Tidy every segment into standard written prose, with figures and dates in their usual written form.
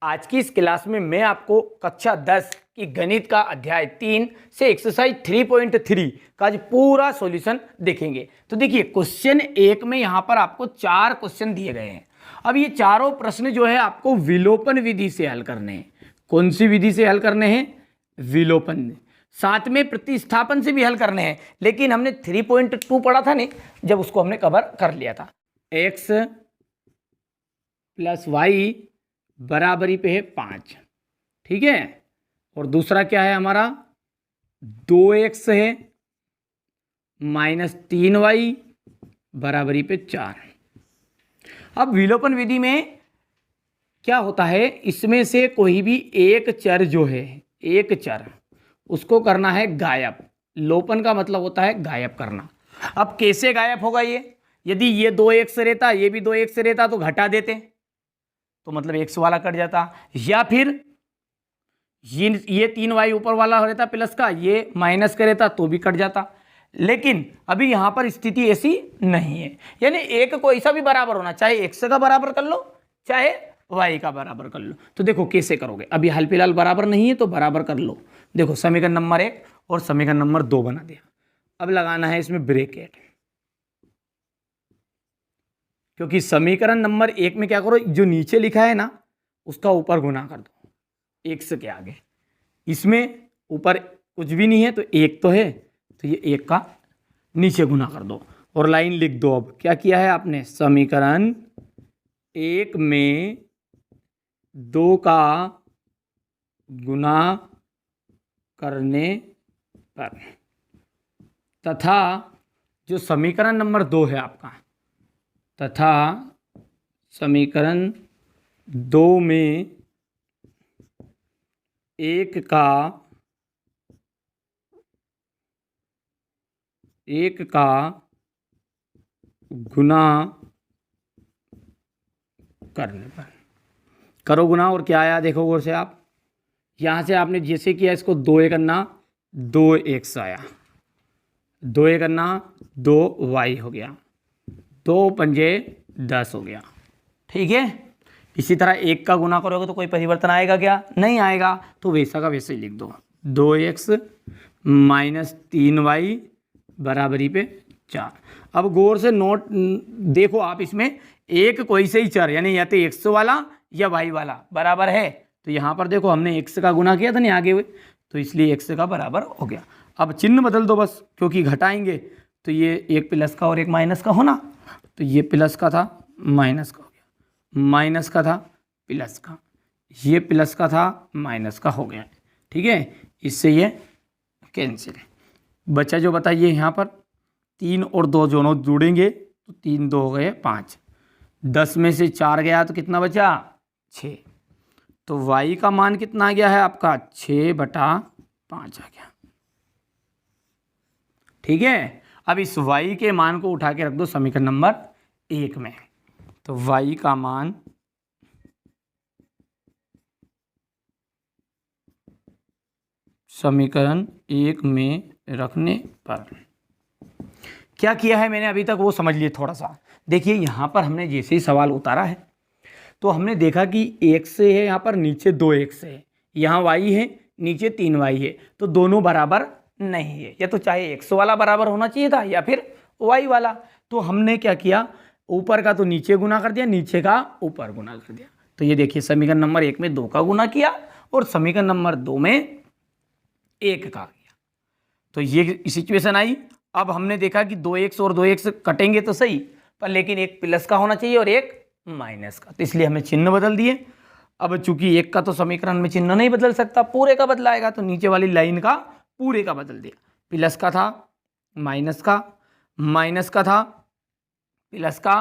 आज की इस क्लास में मैं आपको कक्षा 10 की गणित का अध्याय 3 से एक्सरसाइज 3.3 का जो पूरा सॉल्यूशन देखेंगे। तो देखिए क्वेश्चन 1 में यहाँ पर आपको 4 क्वेश्चन दिए गए हैं। अब ये चारों प्रश्न जो है आपको विलोपन विधि से हल करने हैं। कौन सी विधि से हल करने हैं? विलोपन। साथ में प्रतिस्थापन से भी हल करने हैं, लेकिन हमने 3.2 पढ़ा था नहीं, जब उसको हमने कवर कर लिया था। x प्लस वाई बराबरी पे है 5, ठीक है। और दूसरा क्या है हमारा? 2x है माइनस 3y बराबरी पे 4। अब विलोपन विधि में क्या होता है, इसमें से कोई भी एक चर जो है, एक चर, उसको करना है गायब। लोपन का मतलब होता है गायब करना। अब कैसे गायब होगा ये? यदि ये 2x रहता, ये भी 2x रहता तो घटा देते, तो मतलब x वाला कट जाता, या फिर ये 3y ऊपर वाला रहता प्लस का, ये माइनस का रहता तो भी कट जाता। लेकिन अभी यहां पर स्थिति ऐसी नहीं है, यानी एक को ऐसा भी बराबर होना, चाहे x का बराबर कर लो चाहे y का बराबर कर लो। तो देखो कैसे करोगे, अभी हाल फिलहाल बराबर नहीं है तो बराबर कर लो। देखो समीकरण नंबर 1 और समीकरण नंबर 2 बना दिया। अब लगाना है इसमें ब्रैकेट, क्योंकि समीकरण नंबर 1 में क्या करो, जो नीचे लिखा है ना उसका ऊपर गुना कर दो x के आगे। इसमें ऊपर कुछ भी नहीं है तो 1 तो है, तो ये 1 का नीचे गुना कर दो और लाइन लिख दो। अब क्या किया है आपने, समीकरण 1 में 2 का गुना करने पर तथा जो समीकरण नंबर 2 है आपका, तथा समीकरण 2 में 1 का गुना करने पर करो गुना। और क्या आया देखो गौर से आप, यहाँ से आपने जैसे किया इसको 2 करना, 2x आया, 2 करना 2y हो गया, 2 पंजे 10 हो गया, ठीक है। इसी तरह 1 का गुना करोगे तो कोई परिवर्तन आएगा क्या? नहीं आएगा, तो वैसा का वैसे ही लिख दो, 2x माइनस 3y बराबरी पे 4। अब गौर से नोट देखो आप, इसमें एक कोई से ही चर, यानी या तो x वाला या y वाला बराबर है, तो यहाँ पर देखो हमने x का गुना किया था नहीं आगे हुए, तो इसलिए x का बराबर हो गया। अब चिन्ह बदल दो बस, क्योंकि घटाएंगे तो ये एक प्लस का और एक माइनस का होना, तो ये प्लस का था माइनस का हो गया, माइनस का था प्लस का, ये प्लस का था माइनस का हो गया, ठीक है। इससे ये कैंसिल है। बचा जो बताइए यहाँ पर 3 और 2 दोनों जुड़ेंगे तो 3 2 हो गए 5, 10 में से 4 गया तो कितना बचा? 6। तो y का मान कितना आ गया है आपका? 6/5 आ गया, ठीक है। अब इस y के मान को उठा के रख दो समीकरण नंबर 1 में, तो y का मान समीकरण 1 में रखने पर क्या किया है मैंने अभी तक वो समझ लिए थोड़ा सा। देखिए यहाँ पर हमने जैसे ही सवाल उतारा है तो हमने देखा कि x है यहाँ पर, नीचे 2x है, यहाँ y है, नीचे 3y है, तो दोनों बराबर नहीं है, या तो चाहे x वाला बराबर होना चाहिए था या फिर y वाला। तो हमने क्या किया, ऊपर का तो नीचे गुना कर दिया, नीचे का ऊपर गुना कर दिया। तो ये देखिए समीकरण नंबर 1 में 2 का गुना किया और समीकरण नंबर 2 में 1 का किया, तो ये सिचुएशन आई। अब हमने देखा कि 2x और 2x कटेंगे तो सही, पर लेकिन एक प्लस का होना चाहिए और एक माइनस का, तो इसलिए हमने चिन्ह बदल दिए। अब चूंकि 1 का तो समीकरण में चिन्ह नहीं बदल सकता, पूरे का बदलाएगा, तो नीचे वाली लाइन का पूरे का बदल दिया। प्लस का था माइनस का, माइनस का था प्लस का,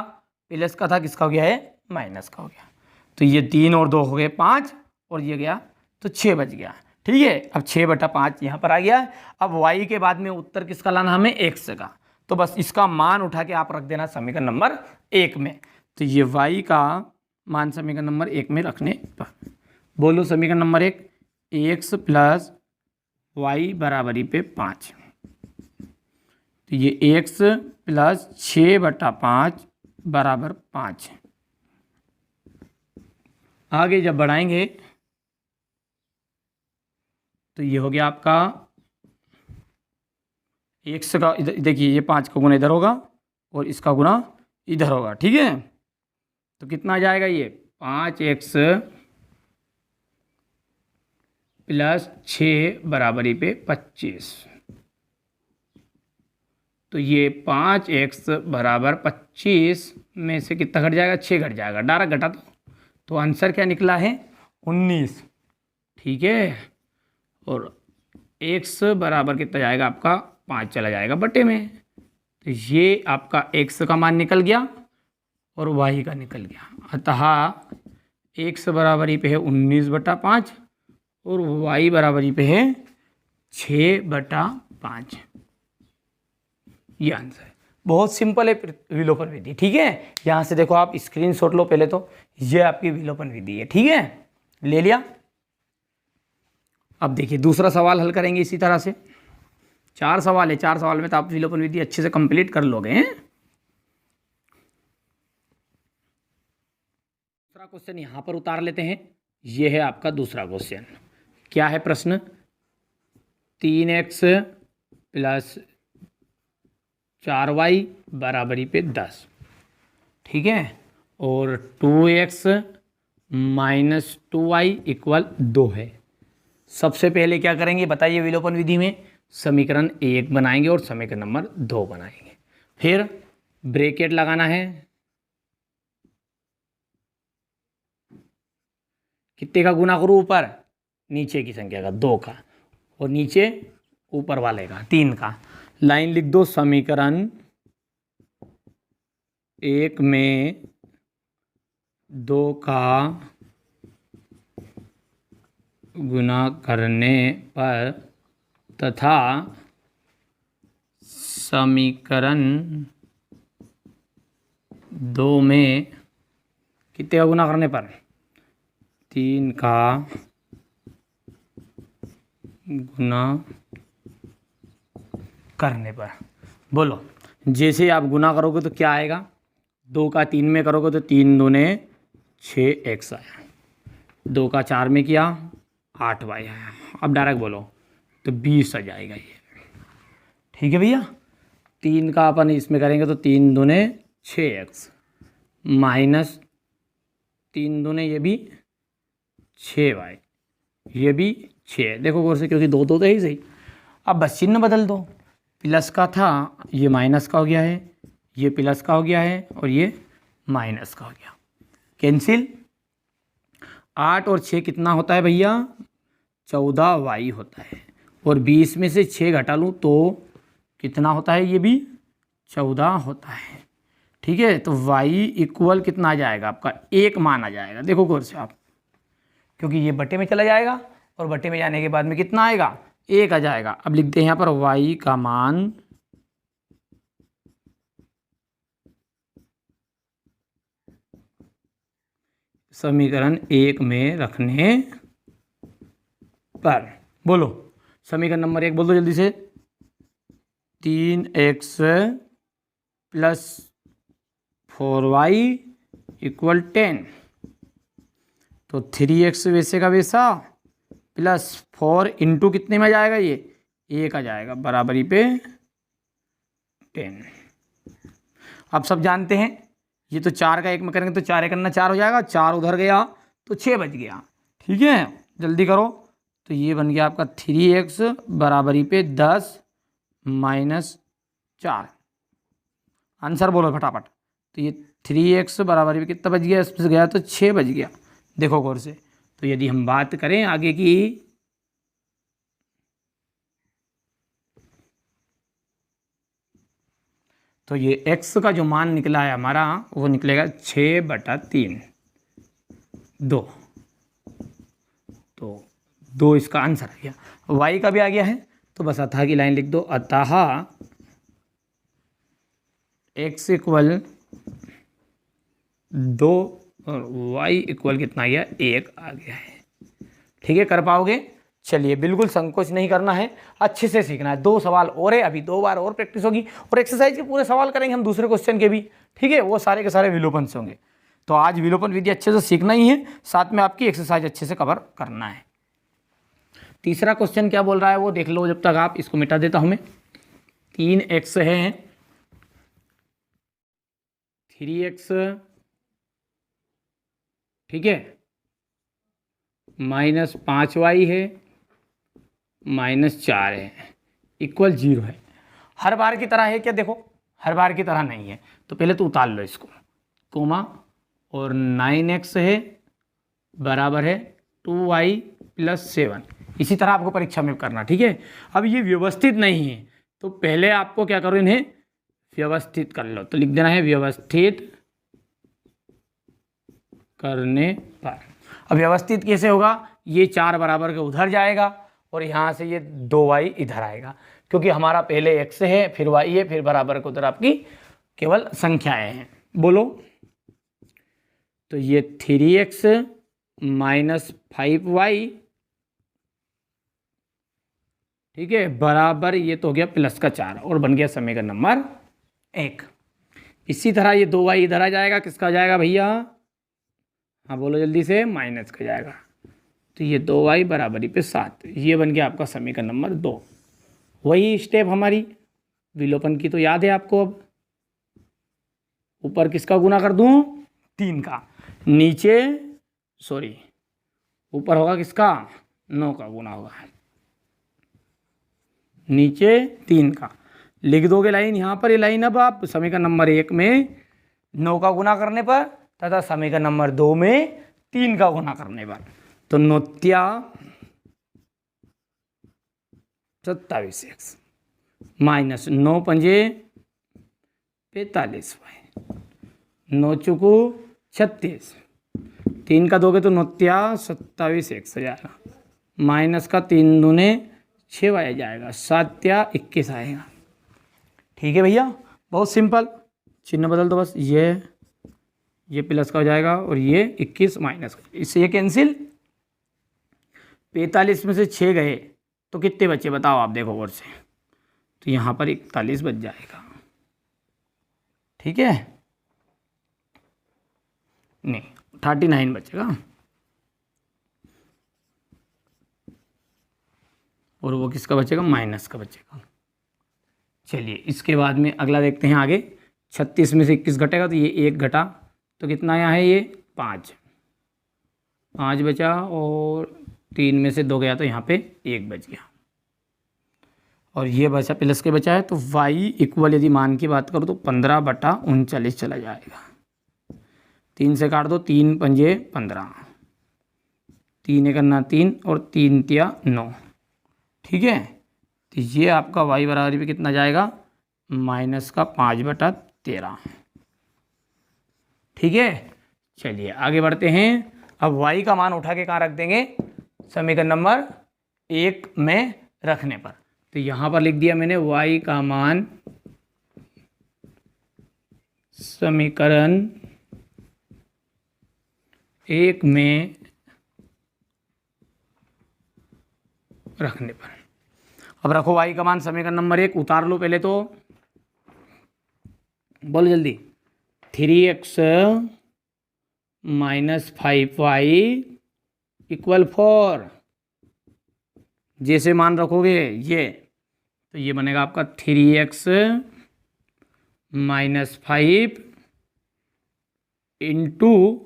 प्लस का था किसका हो गया है? माइनस का हो गया। तो ये 3 और 2 हो गए 5 और ये गया तो 6 बच गया, ठीक है। अब 6/5 यहाँ पर आ गया है। अब y के बाद में उत्तर किसका लाना हमें? x का, तो बस इसका मान उठा के आप रख देना समीकरण नंबर 1 में। तो ये y का मान समीकरण नंबर 1 में रखने पर, बोलो समीकरण नंबर 1, x प्लस y बराबरी पे 5, तो ये x प्लस 6/5 बराबर 5, आगे जब बढ़ाएंगे तो ये हो गया आपका x का, देखिए ये 5 का गुना इधर होगा और इसका गुना इधर होगा, ठीक है। तो कितना आ जाएगा ये 5x प्लस 6 बराबरी पे 25। तो ये 5x बराबर 25 में से कितना घट जाएगा, 6 घट जाएगा, डायरेक्ट घटा तो आंसर क्या निकला है 19, ठीक है। और x बराबर कितना जाएगा आपका 5 चला जाएगा बटे में, तो ये आपका x का मान निकल गया और y का निकल गया। अतः x बराबरी पे है 19/5 और y बराबरी पे है 6/5। ये आंसर है, बहुत सिंपल है विलोपन विधि, ठीक है। यहाँ से देखो आप स्क्रीनशॉट लो पहले, तो ये आपकी विलोपन विधि है, ठीक है, ले लिया। अब देखिए दूसरा सवाल हल करेंगे इसी तरह से। 4 सवाल है, 4 सवाल में तो आप विलोपन विधि अच्छे से कंप्लीट कर लोगे हैं। दूसरा क्वेश्चन यहाँ पर उतार लेते हैं। ये है आपका दूसरा क्वेश्चन। क्या है प्रश्न, 3x प्लस 4y बराबरी पे 10, ठीक है, और 2x माइनस 2y इक्वल 2 है। सबसे पहले क्या करेंगे बताइए, विलोपन विधि में समीकरण 1 बनाएंगे और समीकरण नंबर 2 बनाएंगे। फिर ब्रैकेट लगाना है, कितने का गुना करूँ, ऊपर नीचे की संख्या का 2 का, और नीचे ऊपर वाले का 3 का। लाइन लिख दो, समीकरण 1 में 2 का गुना करने पर तथा समीकरण 2 में कितने का गुना करने पर, 3 का गुना करने पर। बोलो, जैसे आप गुना करोगे तो क्या आएगा, 2 का 3 में करोगे तो 3 दूने 6x आया, 2 का 4 में किया 8y आया। अब डायरेक्ट बोलो तो 20 आ जाएगा ये, ठीक है भैया। 3 का अपन इसमें करेंगे तो 3 दूने 6x माइनस 3 दूने ये भी 6y, ये भी 6, देखो गौर से, क्योंकि 2 2 तो ही सही। अब बस चिन्ह बदल दो, प्लस का था ये माइनस का हो गया है, ये प्लस का हो गया है और ये माइनस का हो गया, कैंसिल। 8 और 6 कितना होता है भैया, 14y होता है, और 20 में से 6 घटा लूँ तो कितना होता है, ये भी 14 होता है, ठीक है। तो y इक्वल कितना आ जाएगा आपका, 1 मान आ जाएगा। देखो गौर से आप, क्योंकि ये बटे में चला जाएगा और बटे में जाने के बाद में कितना आएगा, 1 आ जाएगा। अब लिखते हैं यहाँ पर y का मान समीकरण 1 में रखने पर। बोलो समीकरण नंबर 1 बोल दो जल्दी से, 3x प्लस 4y इक्वल 10, तो 3x वैसे का वैसा प्लस 4 इंटू कितने में आ जाएगा, ये 1 आ जाएगा, बराबरी पे 10। अब सब जानते हैं, ये तो 4 का 1 में करेंगे तो 4 1 करना 4 हो जाएगा, 4 उधर गया तो 6 बच गया, ठीक है। जल्दी करो, तो ये बन गया आपका 3x बराबरी पे 10 माइनस 4। आंसर बोलो फटाफट। तो ये 3x बराबरी पे कितना बच गया, इसमें गया तो 6 बच गया। देखो गौर से, तो यदि हम बात करें आगे की, तो ये x का जो मान निकला है हमारा वो निकलेगा 6/3, 2, तो 2 इसका आंसर आ गया। y का भी आ गया है, तो बस अतः की लाइन लिख दो, अतः x इक्वल 2 और y इक्वल कितना आ गया, 1 आ गया है, ठीक है। कर पाओगे, चलिए बिल्कुल संकोच नहीं करना है, अच्छे से सीखना है। 2 सवाल और है, अभी 2 बार और प्रैक्टिस होगी और एक्सरसाइज के पूरे सवाल करेंगे हम दूसरे क्वेश्चन के भी, ठीक है। वो सारे के सारे विलोपन से होंगे। तो आज विलोपन विधि अच्छे से सीखना ही है, साथ में आपकी एक्सरसाइज अच्छे से कवर करना है। तीसरा क्वेश्चन क्या बोल रहा है वो देख लो जब तक, आप इसको मिटा देता हूं मैं। 3x है, 3x, ठीक है, -5y है, -4 है, इक्वल 0 है। हर बार की तरह है क्या? देखो हर बार की तरह नहीं है, तो पहले तो उतार लो इसको, कोमा, और 9x है बराबर है 2y + 7। इसी तरह आपको परीक्षा में करना, ठीक है। अब ये व्यवस्थित नहीं है तो पहले आपको क्या करो, इन्हें व्यवस्थित कर लो। तो लिख देना है व्यवस्थित करने पर। अब व्यवस्थित कैसे होगा? ये 4 बराबर के उधर जाएगा और यहाँ से ये 2y इधर आएगा, क्योंकि हमारा पहले x है फिर y है फिर बराबर के उधर आपकी केवल संख्याएं हैं। बोलो, तो ये 3x - 5y, ठीक है, बराबर ये तो हो गया +4 और बन गया समीकरण नंबर 1। इसी तरह ये 2y इधर आ जाएगा, किसका जाएगा भैया? हाँ बोलो जल्दी से, माइनस का जाएगा। तो ये 2y बराबरी पे 7, ये बन गया आपका समीकरण नंबर 2। वही स्टेप हमारी विलोपन की तो याद है आपको। अब ऊपर किसका गुना कर दूं? 3 का, नीचे सॉरी ऊपर होगा किसका? 9 का गुना होगा, नीचे 3 का। लिख दोगे लाइन यहाँ पर, ये लाइन अब आप समीकरण नंबर 1 में 9 का गुना करने पर तथा समीकरण नंबर 2 में 3 का गुना करने पर। तो 9 27x - 9 पंजे 45y, 9 चुकू 36, 3 का दोगे तो 9 27x हो जाएगा, माइनस का 3 दूने 6y आ जाएगा, 7 21 आएगा। ठीक है भैया, बहुत सिंपल, चिन्ह बदल दो बस, ये प्लस का हो जाएगा और ये 21 माइनस का, इससे ये कैंसिल। 45 में से 6 गए तो कितने बचे बताओ आप, देखो और से, तो यहाँ पर 41 बच जाएगा। ठीक है, नहीं 39 बचेगा, और वो किसका बचेगा? माइनस का बचेगा। चलिए इसके बाद में अगला देखते हैं आगे। 36 में से 21 घटेगा तो ये 1 घटा, तो कितना आया है? ये 5 बचा, और 3 में से 2 गया तो यहाँ पे 1 बच गया, और ये बचा प्लस के बचा है। तो y इक्वल यदि मान की बात करो तो 15/39 चला जाएगा। 3 से काट दो, 3 पंजे 15, 3 एकन्ना 3 और 3 तिया 9। ठीक है, तो ये आपका y बराबर पे कितना जाएगा? माइनस का 5/13। ठीक है, चलिए आगे बढ़ते हैं। अब y का मान उठा के कहाँ रख देंगे? समीकरण नंबर 1 में रखने पर। तो यहाँ पर लिख दिया मैंने y का मान समीकरण 1 में रखने पर। अब रखो y का मान समीकरण नंबर 1, उतार लो पहले तो, बोलो जल्दी। 3x - 5y = 4। जैसे मान रखोगे ये, तो ये बनेगा आपका 3x - 5 इंटू,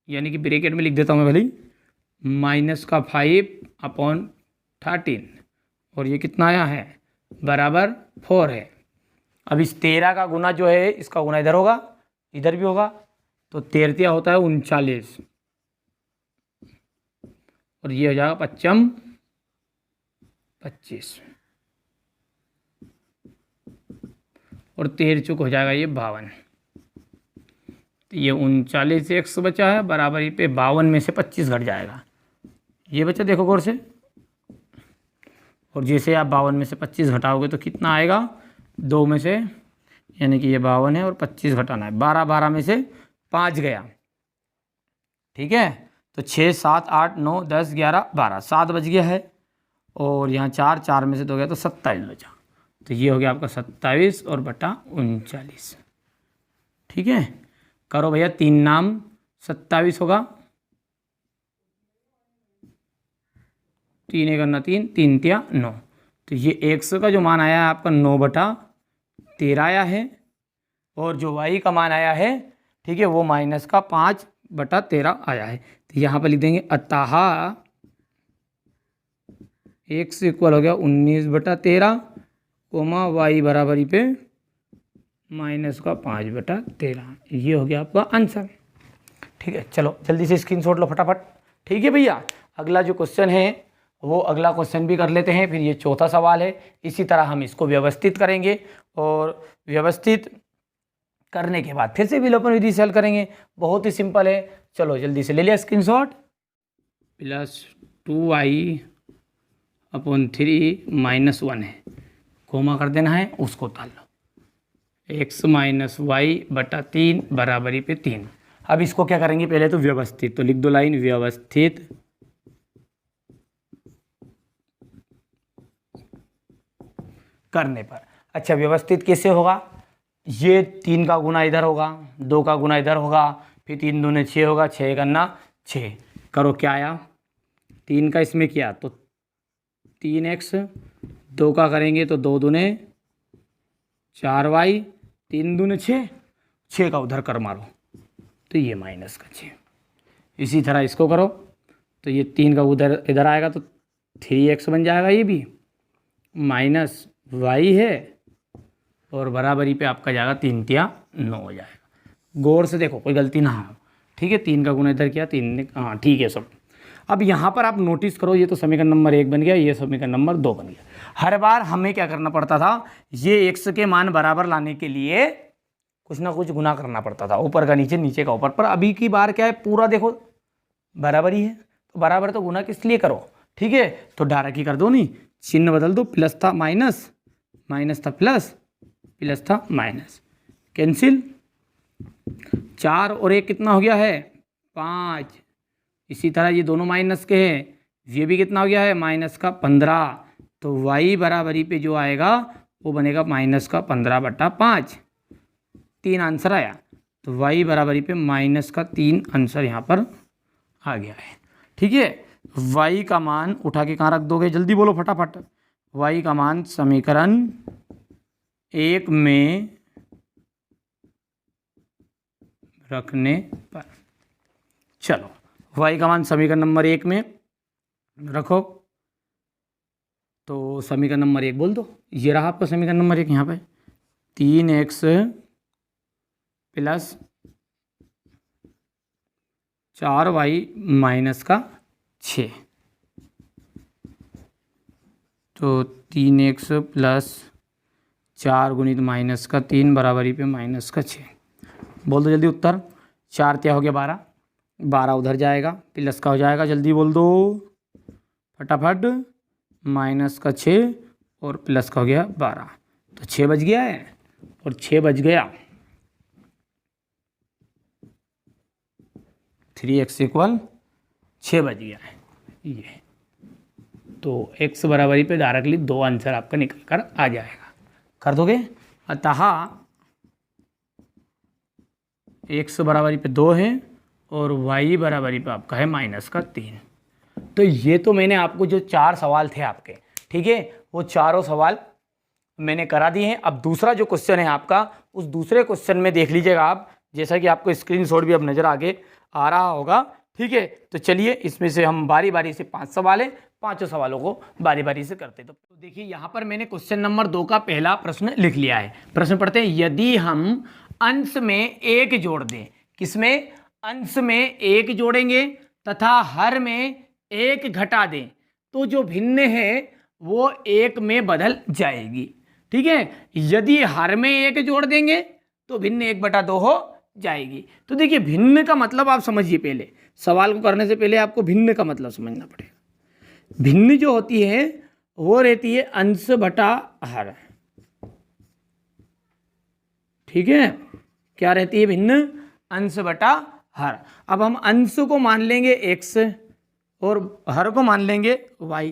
यानी कि ब्रैकेट में लिख देता हूँ मैं भले, -5/13, और ये कितना आया है? बराबर 4 है। अब इस 13 का गुना जो है, इसका गुना इधर होगा, इधर भी होगा, तो 13 होता है 39, और ये हो जाएगा 5 25, और 13 चुक हो जाएगा ये 52। तो ये 39x बचा है, बराबरी पे 52 में से 25 घट जाएगा, ये बचा देखो गौर से। और जैसे आप 52 में से 25 घटाओगे तो कितना आएगा? 2 में से, यानी कि ये 52 है और 25 घटाना है, 12 में से 5 गया। ठीक है, तो 6 7 8 9 10 11 12, 7 बच गया है, और यहाँ 4 में से 2 गया तो 27 बचा। तो ये हो गया आपका 27 और बटा 39। ठीक है, करो भैया, 3 नाम 27 होगा, 3 1 3, 3 तिया 9। तो ये x का जो मान आया है आपका 9/13 आया है, और जो y का मान आया है, ठीक है, वो माइनस का 5/13 आया है। तो यहाँ पर लिख देंगे अतः x इक्वल हो गया 19/13, कोमा y बराबरी पे माइनस का 5/13। ये हो गया आपका आंसर। ठीक है, चलो जल्दी से स्क्रीनशॉट लो फटाफट। ठीक है भैया, अगला जो क्वेश्चन है वो अगला क्वेश्चन भी कर लेते हैं, फिर ये चौथा सवाल है। इसी तरह हम इसको व्यवस्थित करेंगे, और व्यवस्थित करने के बाद फिर से विलोपन विधि से हल करेंगे। बहुत ही सिंपल है, चलो जल्दी से ले लिया स्क्रीनशॉट। +2y/3 - 1 है, कोमा कर देना है, उसको ताल लो। x - y/3 बराबरी पे 3। अब इसको क्या करेंगे, पहले तो व्यवस्थित, तो लिख दो लाइन व्यवस्थित करने पर। अच्छा, व्यवस्थित कैसे होगा, ये 3 का गुना इधर होगा, 2 का गुना इधर होगा, फिर 3 दूने 6 होगा, 6 करना 6। करो, क्या आया, 3 का इसमें किया तो 3x, 2 का करेंगे तो 2 दूने 4y, 3 दूने 6, 6 का उधर कर मारो तो ये माइनस का 6। इसी तरह इसको करो तो ये 3 का उधर इधर आएगा तो 3x बन जाएगा, ये भी माइनस y है, और बराबरी पे आपका जाएगा 3 तिया 9 हो जाएगा। गौर से देखो, कोई गलती ना हो। ठीक है, 3 का गुना इधर किया, 3 ने, हाँ ठीक है सब। अब यहाँ पर आप नोटिस करो, ये तो समीकरण नंबर 1 बन गया, ये समीकरण नंबर 2 बन गया। हर बार हमें क्या करना पड़ता था, ये x के मान बराबर लाने के लिए कुछ ना कुछ गुना करना पड़ता था, ऊपर का नीचे, नीचे का ऊपर। पर अभी की बार क्या है, पूरा देखो बराबर ही है, तो बराबर तो गुना किस लिए करो। ठीक है, तो डायरेक्ट ही कर दो, नहीं चिन्ह बदल दो, प्लस था माइनस, माइनस था प्लस, प्लस था माइनस, कैंसिल। 4 और 1 कितना हो गया है, 5। इसी तरह ये दोनों माइनस के हैं, ये भी कितना हो गया है, माइनस का 15। तो y बराबरी पे जो आएगा वो बनेगा माइनस का 15/5। 3 आंसर आया, तो y बराबरी पे माइनस का 3 आंसर यहाँ पर आ गया है। ठीक है, y का मान उठा के कहाँ रख दोगे, जल्दी बोलो फटाफट। y का मान समीकरण 1 में रखने पर, चलो y का मान समीकरण नंबर 1 में रखो, तो समीकरण नंबर 1 बोल दो। ये रहा आपका समीकरण नंबर 1, यहाँ पे 3x प्लस 4y माइनस का 6, तो 3x प्लस 4 गुणित माइनस का 3 बराबरी पे माइनस का 6। बोल दो जल्दी उत्तर। 4 क्या हो गया, 12, 12 उधर जाएगा, प्लस का हो जाएगा, जल्दी बोल दो फटाफट, माइनस का 6 और प्लस का हो गया 12, तो 6 बच गया है, और 6 बच गया, 3x इक्वल 6 बच गया है ये। तो x बराबरी पे डायरेक्टली 2 आंसर आपका निकल कर आ जाएगा, कर दोगे। अतः x बराबरी पे 2 है, और y बराबरी पे आपका है माइनस का 3। तो ये तो मैंने आपको जो 4 सवाल थे आपके, ठीक है, वो चारों सवाल मैंने करा दिए हैं। अब दूसरा जो क्वेश्चन है आपका, उस दूसरे क्वेश्चन में देख लीजिएगा आप, जैसा कि आपको स्क्रीनशॉट भी अब नज़र आगे आ रहा होगा। ठीक है, तो चलिए इसमें से हम बारी बारी से 5 सवाल है, 5 सवालों को बारी बारी से करते। तो देखिए यहाँ पर मैंने क्वेश्चन नंबर 2 का पहला प्रश्न लिख लिया है। प्रश्न पढ़ते हैं, यदि हम अंश में 1 जोड़ दें, किसमें, अंश में 1 जोड़ेंगे तथा हर में 1 घटा दें, तो जो भिन्न है वो 1 में बदल जाएगी। ठीक है, यदि हर में 1 जोड़ देंगे तो भिन्न 1/2 हो जाएगी। तो देखिए भिन्न का मतलब आप समझिए, पहले सवाल को करने से पहले आपको भिन्न का मतलब समझना पड़ेगा। भिन्न जो होती है वो रहती है अंश बटा हर। ठीक है, क्या रहती है भिन्न, अंश बटा हर। अब हम अंश को मान लेंगे x और हर को मान लेंगे y,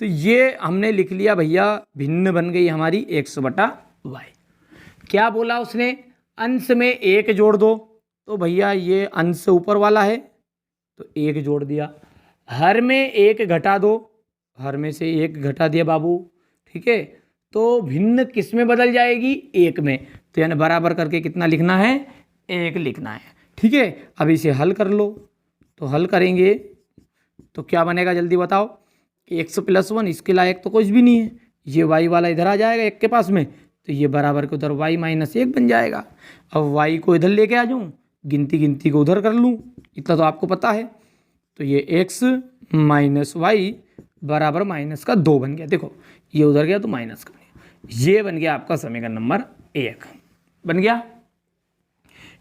तो ये हमने लिख लिया भैया, भिन्न बन गई हमारी x/y। क्या बोला उसने, अंश में 1 जोड़ दो तो भैया ये अंश ऊपर वाला है तो 1 जोड़ दिया, हर में 1 घटा दो, हर में से 1 घटा दिया बाबू, ठीक है। तो भिन्न किस में बदल जाएगी? 1 में। तो यानी बराबर करके कितना लिखना है? 1 लिखना है, ठीक है। अब इसे हल कर लो, तो हल करेंगे तो क्या बनेगा जल्दी बताओ? x + 1 इसके लायक तो कुछ भी नहीं है, ये y वाला इधर आ जाएगा 1 के पास में, तो ये बराबर के उधर y - 1 बन जाएगा। अब y को इधर लेके आ जाऊँ, गिनती को उधर कर लूँ, इतना तो आपको पता है। तो ये x - y बराबर -2 बन गया। देखो ये उधर गया तो माइनस का बन गया। ये बन गया आपका समीकरण नंबर 1 बन गया।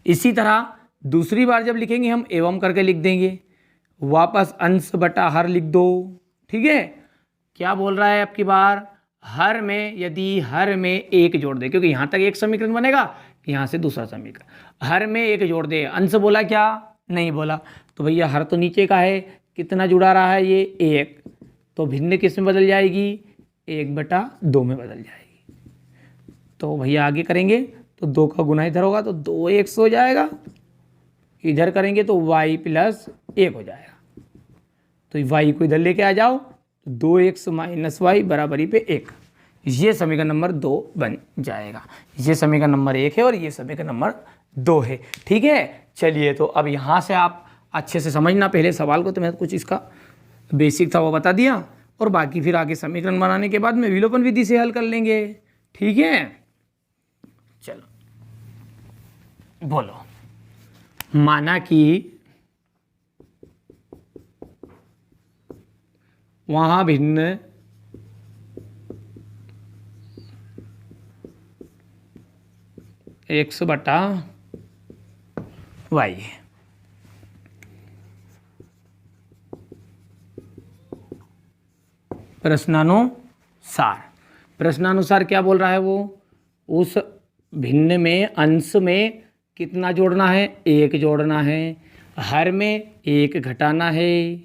इसी तरह दूसरी बार जब लिखेंगे हम एवं करके लिख देंगे, वापस अंश बटा हर लिख दो, ठीक है। क्या बोल रहा है आपकी बार? हर में यदि हर में 1 जोड़ दे, क्योंकि यहाँ तक एक समीकरण बनेगा, यहाँ से दूसरा समीकरण, हर में 1 जोड़ दे। अंश बोला क्या? नहीं बोला। तो भैया हर तो नीचे का है, कितना जुड़ा रहा है? ये 1, तो भिन्न किस में बदल जाएगी? 1/2 में बदल जाएगी। तो भैया आगे करेंगे तो 2 का गुना इधर होगा तो 2x हो जाएगा, इधर करेंगे तो y + 1 हो जाएगा। तो y को इधर लेके आ जाओ, 2x - y बराबरी पे 1, ये समीकरण नंबर 2 बन जाएगा। ये समीकरण नंबर 1 है और ये समीकरण नंबर 2 है, ठीक है। चलिए तो अब यहाँ से आप अच्छे से समझना पहले सवाल को, तो मैं कुछ इसका बेसिक था वो बता दिया, और बाकी फिर आगे समीकरण बनाने के बाद में विलोपन विधि से हल कर लेंगे, ठीक है। चलो बोलो। माना कि वहाँ भिन्न x बटा y, प्रश्नानुसार क्या बोल रहा है वो? उस भिन्न में अंश में कितना जोड़ना है? 1 जोड़ना है, हर में 1 घटाना है,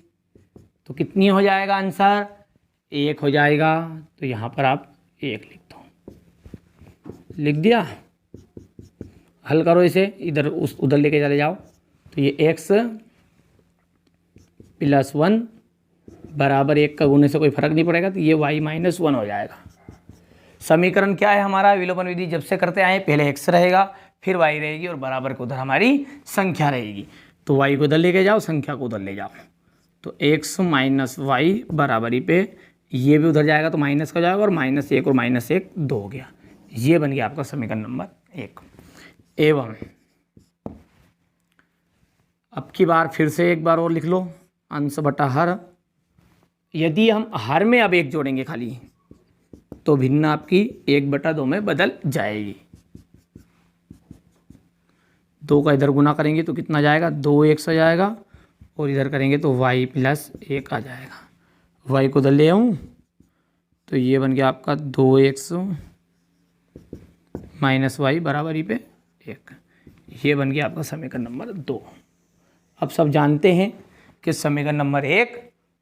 तो कितनी हो जाएगा आंसर? 1 हो जाएगा। तो यहाँ पर आप 1 लिख दो, लिख दिया। हल करो इसे, इधर उधर लेके चले जाओ, तो ये x + 1 बराबर 1 का गुने से कोई फर्क नहीं पड़ेगा, तो ये y - 1 हो जाएगा। समीकरण क्या है हमारा? विलोपन विधि जब से करते आए, पहले x रहेगा, फिर y रहेगी, और बराबर को उधर हमारी संख्या रहेगी। तो y को उधर लेके जाओ, संख्या को उधर ले जाओ, तो x - y बराबरी पे ये भी उधर जाएगा तो माइनस का जाएगा, और -1 और -1 2 हो गया। ये बन गया आपका समीकरण नंबर 1। एवं अब की बार फिर से एक बार और लिख लो, अंश बटा हर। यदि हम हर में अब 1 जोड़ेंगे खाली, तो भिन्न आपकी 1/2 में बदल जाएगी। 2 का इधर गुना करेंगे तो कितना जाएगा? 2x आ जाएगा, और इधर करेंगे तो y + 1 आ जाएगा। y को इधर ले आऊँ तो ये बन गया आपका 2x - y बराबरी पे 1। ये बन गया आपका समीकरण नंबर 2। अब सब जानते हैं कि समीकरण नंबर 1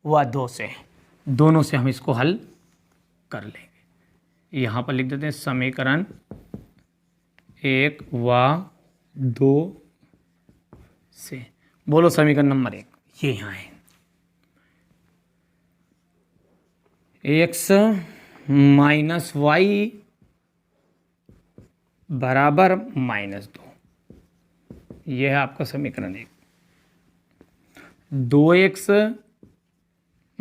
व 2 से, दोनों से हम इसको हल कर लेंगे। यहाँ पर लिख देते हैं समीकरण 1 व 2 से। बोलो समीकरण नंबर 1, ये यहाँ है। x - y बराबर -2, ये है आपका समीकरण 1। 2x -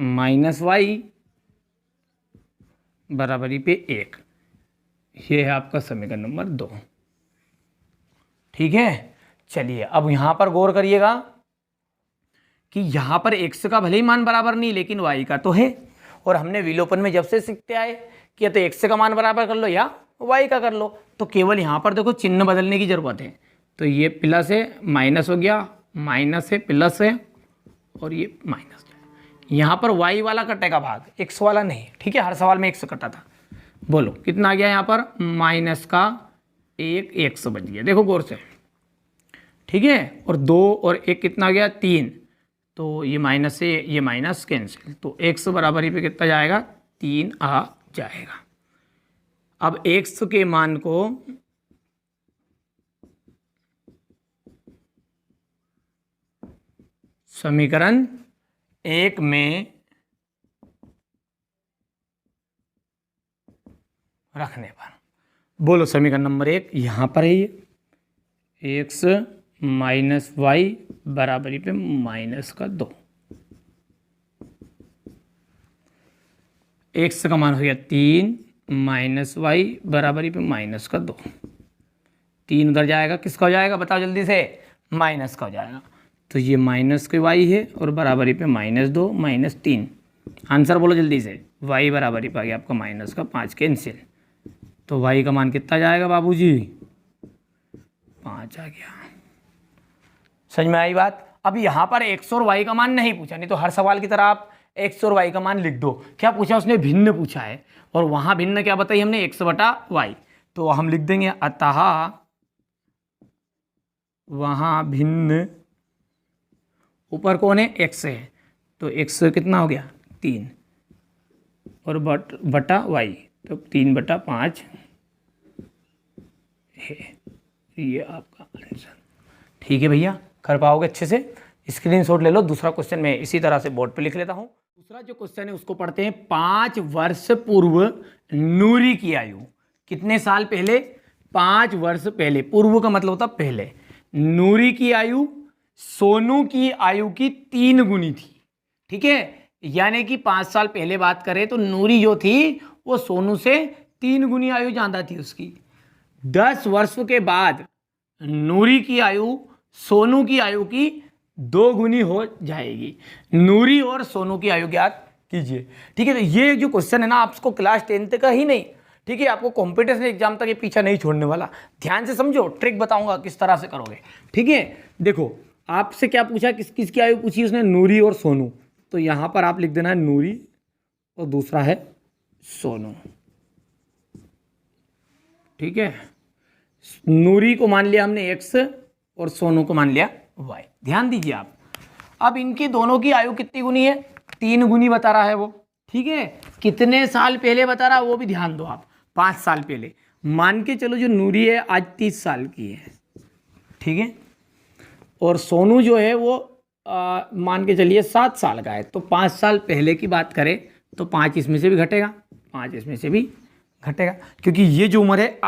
y बराबरी पे 1, ये है आपका समीकरण नंबर 2, ठीक है। चलिए अब यहाँ पर गौर करिएगा कि यहाँ पर x का भले ही मान बराबर नहीं, लेकिन y का तो है, और हमने विलोपन में जब से सीखते आए कि या तो x का मान बराबर कर लो या y का कर लो, तो केवल यहाँ पर देखो चिन्ह बदलने की जरूरत है। तो ये प्लस है, माइनस हो गया, माइनस है, प्लस है, और ये माइनस है। यहाँ पर y वाला कटेगा भाग, x वाला नहीं, ठीक है। हर सवाल में x कटा था। बोलो कितना आ गया यहाँ पर? -1 x बच गया, देखो गौर से, ठीक है। और 2 और 1 कितना आ गया? 3, तो ये माइनस से ये माइनस कैंसिल, तो x बराबरी पे कितना जाएगा? 3 आ जाएगा। अब x के मान को समीकरण 1 में रखने पर। बोलो समीकरण नंबर 1 यहाँ पर है ये x माइनस वाई बराबरी पे -2। x का मान हो गया 3 माइनस वाई बराबरी पे -2। 3 उधर जाएगा, किसका हो जाएगा बताओ जल्दी से, माइनस का हो जाएगा। तो ये माइनस के वाई है और बराबरी पे -2 -3। आंसर बोलो जल्दी से, y बराबरी पे आ गया आपका -5 कैंसिल। तो y का मान कितना जाएगा बाबूजी, 5 आ गया। समझ में आई बात। अब यहाँ पर x और y का मान नहीं पूछा, नहीं तो हर सवाल की तरह आप x और y का मान लिख दो। क्या पूछा उसने, भिन्न पूछा है, और वहाँ भिन्न क्या बताई हमने, x बटा y। तो हम लिख देंगे अतः वहाँ भिन्न, ऊपर कौन है, x है, तो x कितना हो गया 3 और बटा y, तो 3/5 है ये आपका आंसर। ठीक है भैया, कर पाओगे अच्छे से, स्क्रीनशॉट ले लो। दूसरा क्वेश्चन मैं इसी तरह से बोर्ड पे लिख लेता हूँ। दूसरा जो क्वेश्चन है उसको पढ़ते हैं। 5 वर्ष पूर्व नूरी की आयु, कितने साल पहले, 5 वर्ष पहले, पूर्व का मतलब होता पहले, नूरी की आयु सोनू की आयु की 3 गुनी थी। ठीक है, यानी कि 5 साल पहले बात करें तो नूरी जो थी वो सोनू से 3 गुनी आयु ज्यादा थी उसकी। 10 वर्ष के बाद नूरी की आयु सोनू की आयु की 2 गुनी हो जाएगी। नूरी और सोनू की आयु ज्ञात कीजिए। ठीक है, तो ये जो क्वेश्चन है ना आपको क्लास 10th का ही नहीं, ठीक है, आपको कॉम्पिटिशन एग्जाम तक ये पीछा नहीं छोड़ने वाला। ध्यान से समझो, ट्रिक बताऊंगा किस तरह से करोगे। ठीक है, देखो आपसे क्या पूछा, किस किस की आयु पूछी उसने, नूरी और सोनू। तो यहां पर आप लिख देना है नूरी और दूसरा है सोनू। ठीक है, नूरी को मान लिया हमने x और सोनू को मान लिया y। ध्यान दीजिए आप, अब इनकी दोनों की आयु कितनी गुनी है, 3 गुनी बता रहा है वो। ठीक है, कितने साल पहले बता रहा है वो भी ध्यान दो आप, 5 साल पहले। मान के चलो जो नूरी है आज 30 साल की है। ठीक है, और सोनू जो है वो मान के चलिए 7 साल का है। तो 5 साल पहले की बात करें तो 5 इसमें से भी घटेगा, 5 इसमें से भी घटेगा, क्योंकि ये जो उम्र है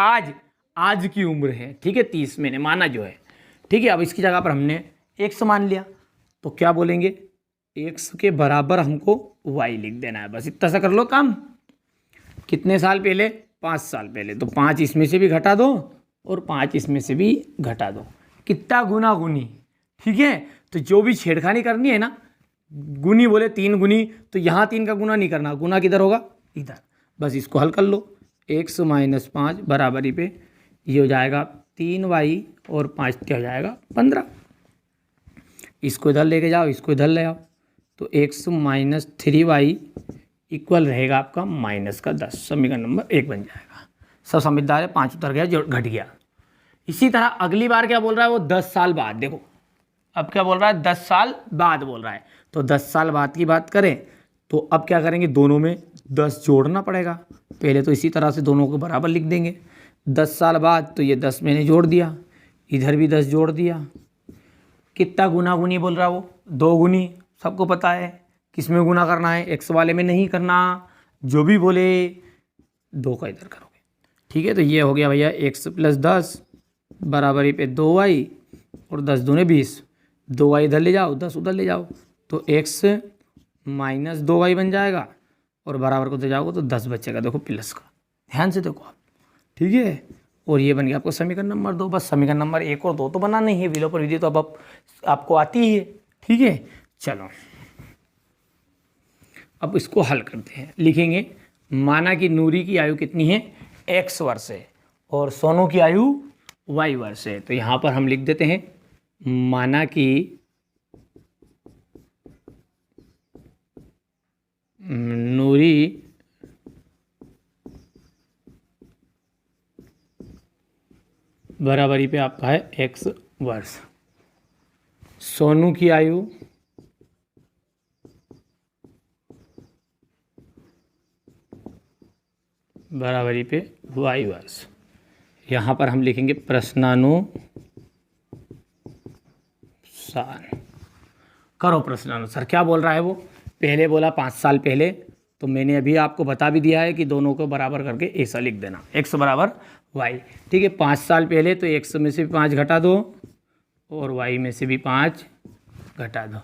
आज की उम्र है। ठीक है, 30 महीने माना जो है। ठीक है, अब इसकी जगह पर हमने x मान लिया, तो क्या बोलेंगे, x के बराबर हमको y लिख देना है। बस इतना सा कर लो काम। कितने साल पहले, 5 साल पहले, तो 5 इसमें से भी घटा दो और 5 इसमें से भी घटा दो। कितना गुना गुनी। ठीक है, तो जो भी छेड़खानी करनी है ना, गुनी बोले 3 गुनी, तो यहाँ 3 का गुना नहीं करना, गुना किधर होगा, इधर। बस इसको हल कर लो, x - 5 बराबरी पे ये हो जाएगा 3y और 5 क्या हो जाएगा 15। इसको इधर लेके जाओ, इसको इधर ले आओ, तो x - 3y इक्वल रहेगा आपका -10। समीकरण नंबर 1 बन जाएगा। सब समझदार है, 5 उतर गया जो घट गया। इसी तरह अगली बार क्या बोल रहा है वो, 10 साल बाद। देखो अब क्या बोल रहा है, 10 साल बाद बोल रहा है। तो 10 साल बाद की बात करें तो अब क्या करेंगे, दोनों में 10 जोड़ना पड़ेगा। पहले तो इसी तरह से दोनों को बराबर लिख देंगे। 10 साल बाद तो ये 10 मैंने जोड़ दिया, इधर भी 10 जोड़ दिया। कितना गुना गुनी बोल रहा है वो, 2 गुनी। सबको पता है किस में गुना करना है, x वाले में नहीं करना, जो भी बोले 2 का इधर करोगे। ठीक है, तो ये हो गया भैया x + 10 बराबरी पे 2y और 10 दूने 20। 2y इधर ले जाओ, 10 उधर ले जाओ, तो x - 2y बन जाएगा और बराबर को दे जाओगे तो 10 बचेगा। देखो प्लस का, ध्यान से देखो आप। ठीक है, और ये बन गया आपको समीकरण नंबर 2। बस समीकरण नंबर 1 और 2 तो बनाना ही है, विलोपन विधि तो अब आपको आती ही है। ठीक है, चलो अब इसको हल करते हैं। लिखेंगे, माना कि नूरी की आयु कितनी है, x वर्ष है और सोनू की आयु y वर्ष है। तो यहाँ पर हम लिख देते हैं, माना कि नूरी बराबरी पे आपका है x वर्ष, सोनू की आयु बराबरी पे y वर्ष। यहाँ पर हम लिखेंगे प्रश्नानुसार। करो प्रश्नानुसार। क्या बोल रहा है वो, पहले बोला 5 साल पहले, तो मैंने अभी आपको बता भी दिया है कि दोनों को बराबर करके ऐसा लिख देना, x बराबर y। ठीक है, 5 साल पहले तो x में से भी 5 घटा दो और y में से भी 5 घटा दो।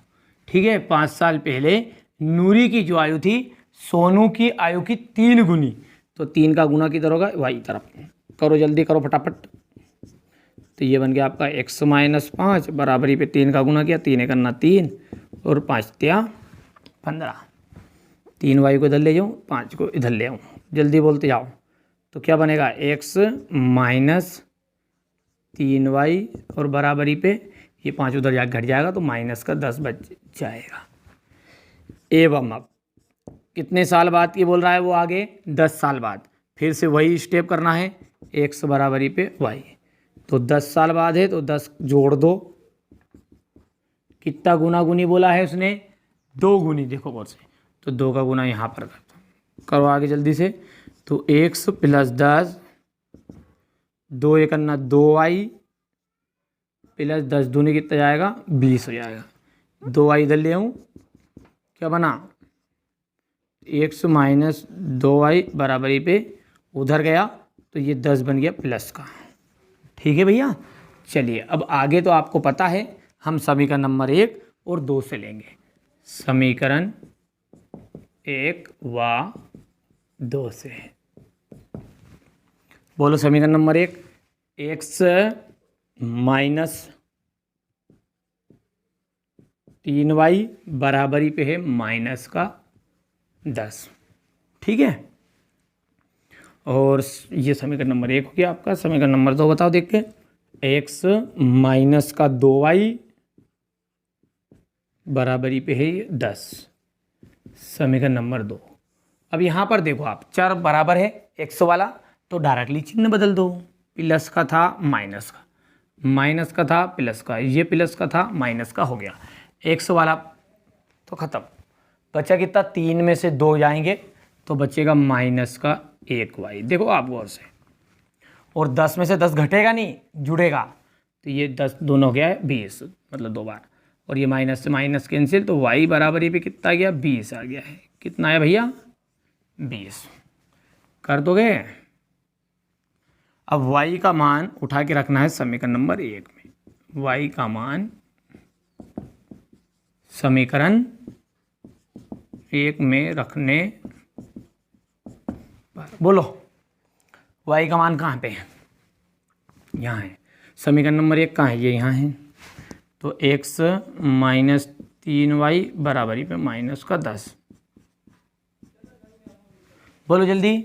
ठीक है, 5 साल पहले नूरी की जो आयु थी सोनू की आयु की 3 गुनी, तो 3 का गुना किधर होगा, y तरफ। करो जल्दी करो फटाफट। तो ये बन गया आपका x माइनस 5 बराबरी पे 3 का गुना किया, 3 करना 3 और 5 तिया 15। 3 वाई को इधर ले जाऊँ, 5 को इधर ले आऊँ, जल्दी बोलते जाओ। तो क्या बनेगा, x माइनस 3y और बराबरी पे ये 5 उधर जा घट जाएगा तो माइनस का 10 बच जाएगा। एवं अब कितने साल बाद की बोल रहा है वो आगे, 10 साल बाद। फिर से वही स्टेप करना है, x बराबरी पे y। तो 10 साल बाद है तो 10 जोड़ दो, कितना गुना गुनी बोला है उसने, 2 गुनी। देखो कौन से, तो 2 का गुना यहाँ पर कर दो, करो आगे जल्दी से। तो x प्लस 10, 2 एक अन्ना 2y प्लस 10 दूनी कितना जाएगा, 20 हो जाएगा। 2y इधर ले आऊँ, क्या बना, x माइनस 2y बराबरी पे उधर गया तो ये 10 बन गया प्लस का। ठीक है भैया, चलिए अब आगे तो आपको पता है, हम समीकरण नंबर 1 और 2 से लेंगे। समीकरण 1 व 2 से बोलो। समीकरण नंबर 1, x माइनस 3y बराबरी पे है माइनस का 10। ठीक है, और ये समीकरण नंबर 1 हो गया आपका। समीकरण नंबर 2 बताओ देख के, x माइनस का 2y बराबरी पे है 10। समीकरण नंबर 2। अब यहाँ पर देखो आप, चर बराबर है x वाला तो डायरेक्टली चिन्ह बदल दो, प्लस का था माइनस का, माइनस का था प्लस का, ये प्लस का था माइनस का हो गया। x वाला तो खत्म, बचा कितना, 3 में से 2 जाएंगे तो बचेगा माइनस का 1y। देखो आप गौर से, और 10 में से 10 घटेगा नहीं, जुड़ेगा, तो ये 10 दोनों हो गया है 20, मतलब 2 बार, और ये माइनस से माइनस कैंसिल, तो y बराबरी पे कितना आ गया, 20 आ गया है। कितना है भैया, 20 कर दोगे। अब y का मान उठा के रखना है समीकरण नंबर 1 में, y का मान समीकरण 1 में रखने पर, बोलो y का मान कहाँ पे है, यहाँ है। समीकरण नंबर 1 कहाँ है, ये यहाँ है। तो x माइनस 3y बराबरी पे माइनस का 10, बोलो जल्दी।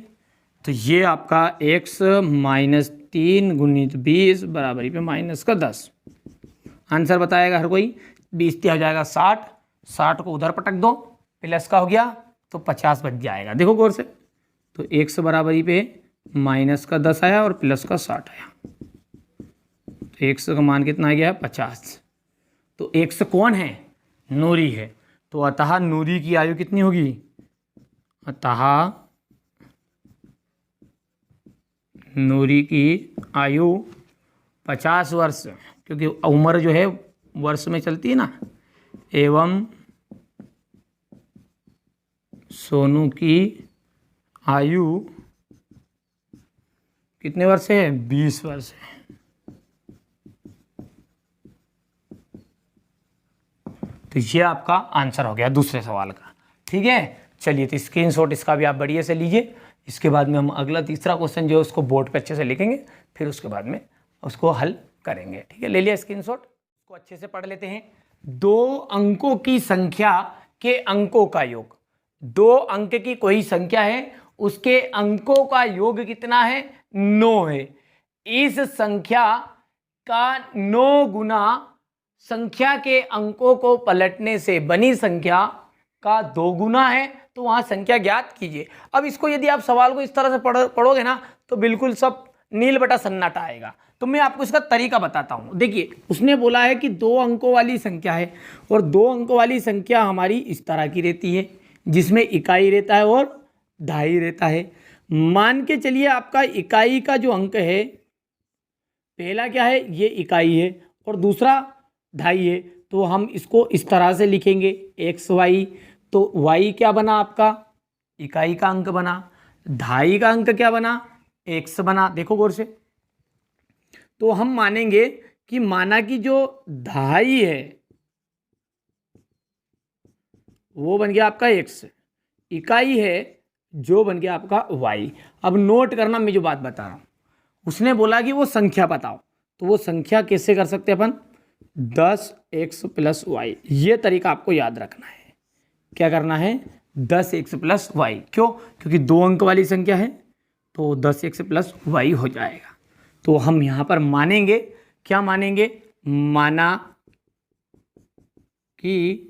तो ये आपका x माइनस 3 गुणित 20 बराबरी पे माइनस का 10। आंसर बताएगा हर कोई, 20 हो जाएगा 60, 60 को उधर पटक दो, प्लस का हो गया तो 50 बच जाएगा। देखो गौर से, तो x बराबरी पे माइनस का 10 आया और प्लस का 60 आया, तो x का मान कितना आ गया, 50। तो x कौन है, नूरी है, तो अतः नूरी की आयु कितनी होगी, अतः नूरी की आयु 50 वर्ष, क्योंकि उम्र जो है वर्ष में चलती है ना। एवं सोनू की आयु कितने वर्ष है, 20 वर्ष है। तो ये आपका आंसर हो गया दूसरे सवाल का। ठीक है, चलिए तो स्क्रीनशॉट इसका भी आप बढ़िया से लीजिए। इसके बाद में हम अगला तीसरा क्वेश्चन जो है उसको बोर्ड पे अच्छे से लिखेंगे, फिर उसके बाद में उसको हल करेंगे। ठीक है, ले लिया स्क्रीनशॉट, इसको अच्छे से पढ़ लेते हैं। 2 अंकों की संख्या के अंकों का योग, 2 अंक की कोई संख्या है, उसके अंकों का योग कितना है, 9 है। इस संख्या का 9 गुना संख्या के अंकों को पलटने से बनी संख्या का 2 गुना है, तो वहां संख्या ज्ञात कीजिए। अब इसको यदि आप सवाल को इस तरह से पढ़ोगे ना तो बिल्कुल सब नील बटा सन्नाटा आएगा। तो मैं आपको इसका तरीका बताता हूं। देखिए, उसने बोला है कि 2 अंकों वाली संख्या है, और 2 अंकों वाली संख्या हमारी इस तरह की रहती है, जिसमें इकाई रहता है और दहाई रहता है। मान के चलिए आपका इकाई का जो अंक है, पहला क्या है, ये इकाई है और दूसरा दहाई है, तो हम इसको इस तरह से लिखेंगे एक्स वाई। तो वाई क्या बना आपका, इकाई का अंक बना, ढाई का अंक क्या बना, एक्स बना। देखो गौर से, तो हम मानेंगे कि माना कि जो ढाई है वो बन गया आपका एक्स, इकाई है जो बन गया आपका वाई। अब नोट करना मैं जो बात बता रहा हूं, उसने बोला कि वो संख्या बताओ, तो वो संख्या कैसे कर सकते हैं अपन, 10x प्लस वाई। ये तरीका आपको याद रखना है। क्या करना है, 10x प्लस वाई। क्यों, क्योंकि 2 अंक वाली संख्या है तो 10x प्लस वाई हो जाएगा। तो हम यहां पर मानेंगे, क्या मानेंगे, माना कि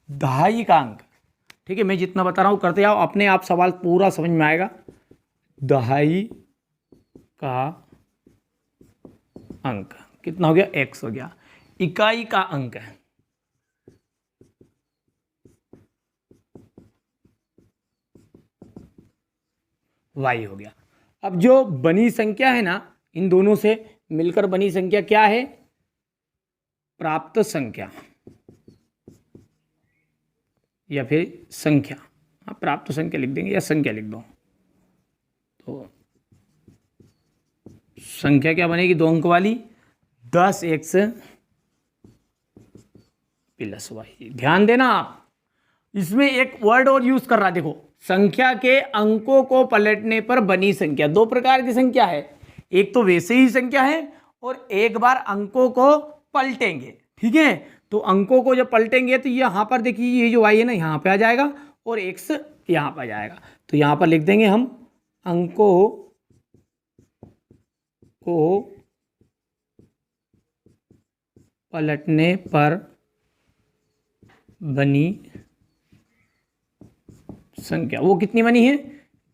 ढाई का अंक, ठीक है, मैं जितना बता रहा हूं करते आओ, अपने आप सवाल पूरा समझ में आएगा। ढाई का अंक कितना हो गया, x हो गया, इकाई का अंक है y हो गया। अब जो बनी संख्या है ना, इन दोनों से मिलकर बनी संख्या क्या है, प्राप्त संख्या या फिर संख्या। हाँ, प्राप्त संख्या लिख देंगे या संख्या लिख दो। तो संख्या क्या बनेगी, 2 अंक वाली, 10x प्लस वाई। ध्यान देना आप, इसमें एक वर्ड और यूज कर रहा है, देखो, संख्या के अंकों को पलटने पर बनी संख्या। 2 प्रकार की संख्या है, एक तो वैसे ही संख्या है और एक बार अंकों को पलटेंगे, ठीक है। तो अंकों को जब पलटेंगे तो यहाँ पर देखिए, ये जो y है ना यहाँ पे आ जाएगा और x यहाँ पर आ जाएगा। तो यहाँ पर लिख देंगे हम अंकों को पलटने पर बनी संख्या, वो कितनी बनी है,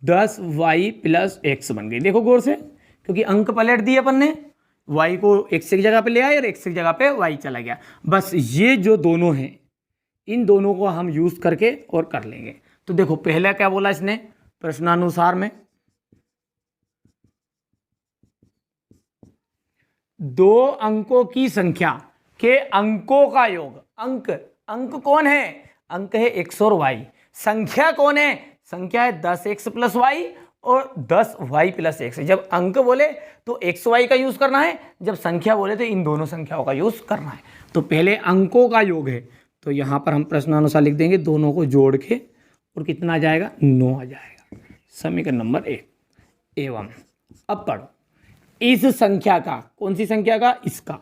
10y प्लस x बन गई। देखो गौर से, क्योंकि अंक पलट दिए अपन ने, y को x की जगह पे ले आए और x की जगह पे y चला गया। बस ये जो दोनों हैं, इन दोनों को हम यूज करके और कर लेंगे। तो देखो पहला क्या बोला इसने प्रश्नानुसार में, 2 अंकों की संख्या के अंकों का योग। अंक कौन है, अंक है x और y। संख्या कौन है, संख्या है 10x प्लस वाई और 10y प्लस x। जब अंक बोले तो x y का यूज करना है, जब संख्या बोले तो इन दोनों संख्याओं का यूज करना है। तो पहले अंकों का योग है, तो यहां पर हम प्रश्नानुसार लिख देंगे दोनों को जोड़ के, और कितना आ जाएगा, 9 आ जाएगा। समीकरण नंबर 1 एवं। अब पढ़ो, इस संख्या का, कौन सी संख्या का, इसका,